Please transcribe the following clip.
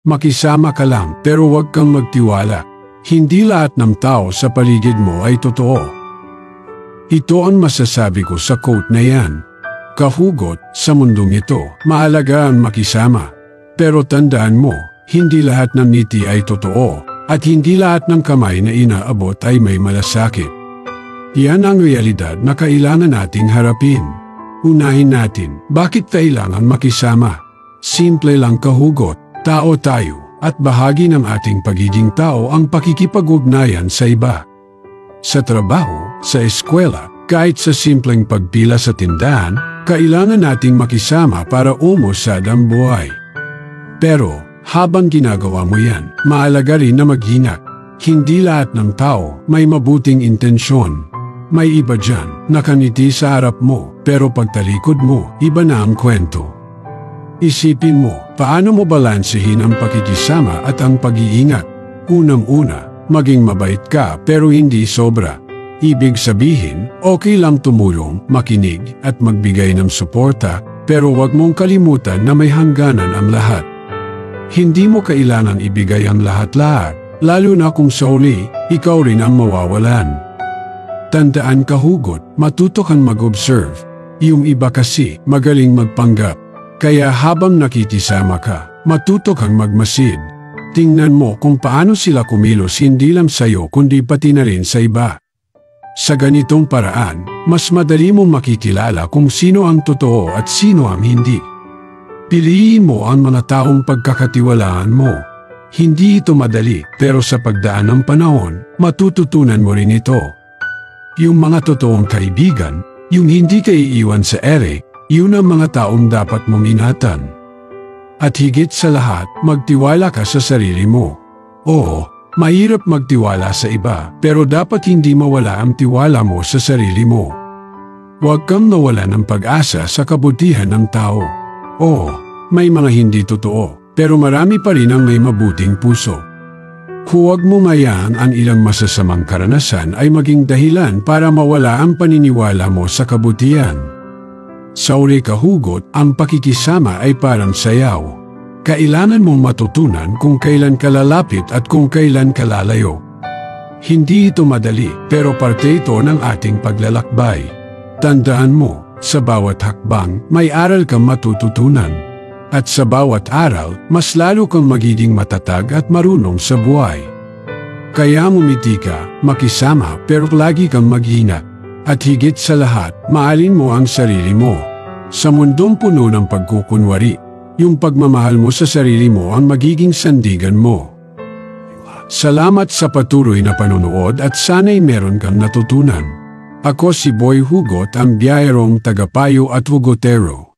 Makisama ka lang pero huwag kang magtiwala. Hindi lahat ng tao sa paligid mo ay totoo. Ito ang masasabi ko sa quote na yan. Kahugot, sa mundong ito, mahalaga ang makisama. Pero tandaan mo, hindi lahat ng ngiti ay totoo at hindi lahat ng kamay na inaabot ay may malasakit. Yan ang realidad na kailangan nating harapin. Unahin natin, bakit kailangan makisama? Simple lang kahugot, tao tayo. At bahagi ng ating pagiging tao ang pakikipag-ugnayan sa iba. Sa trabaho, sa eskwela, kahit sa simpleng pagpila sa tindahan, kailangan nating makisama para umusad ang buhay. Pero, habang ginagawa mo yan, mahalaga rin na mag-ingat. Hindi lahat ng tao may mabuting intensyon. May iba dyan, nakangiti sa harap mo, pero pagtalikod mo, iba na ang kwento. Isipin mo, paano mo balansehin ang pakikisama at ang pag-iingat? Unang-una, maging mabait ka pero hindi sobra. Ibig sabihin, okay lang tumulong, makinig at magbigay ng suporta, pero huwag mong kalimutan na may hangganan ang lahat. Hindi mo kailangang ibigay ang lahat-lahat, lalo na kung sa uli, ikaw rin ang mawawalan. Tandaan kahugot, matuto kang mag-observe. Yung iba kasi, magaling magpanggap. Kaya habang nakikisama ka, matuto kang magmasid. Tingnan mo kung paano sila kumilos hindi lang sa'yo kundi pati na rin sa iba. Sa ganitong paraan, mas madali mong makikilala kung sino ang totoo at sino ang hindi. Piliin mo ang mga taong pagkakatiwalaan mo. Hindi ito madali, pero sa pagdaan ng panahon, matututunan mo rin ito. Yung mga totoong kaibigan, yung hindi ka iiwan sa ere, yun ang mga taong dapat mong ingatan. At higit sa lahat, magtiwala ka sa sarili mo. Oo, mahirap magtiwala sa iba, pero dapat hindi mawala ang tiwala mo sa sarili mo. Huwag kang nawala ng pag-asa sa kabutihan ng tao. Oo, may mga hindi totoo, pero marami pa rin ang may mabuting puso. Huwag mo hayaan ang ilang masasamang karanasan ay maging dahilan para mawala ang paniniwala mo sa kabutihan. Sa uli kahugot, ang pakikisama ay parang sayaw. Kailangan mong matutunan kung kailan ka lalapit at kung kailan ka lalayo. Hindi ito madali, pero parte ito ng ating paglalakbay. Tandaan mo, sa bawat hakbang, may aral kang matututunan. At sa bawat aral, mas lalo kang magiging matatag at marunong sa buhay. Kaya mumiti ka, makisama, pero lagi kang mag-ingat. At higit sa lahat, mahalin mo ang sarili mo. Sa mundong puno ng pagkukunwari, yung pagmamahal mo sa sarili mo ang magiging sandigan mo. Salamat sa patuloy na panonood at sana'y meron kang natutunan. Ako si Boy Hugot, ang biyayerong tagapayo at hugotero.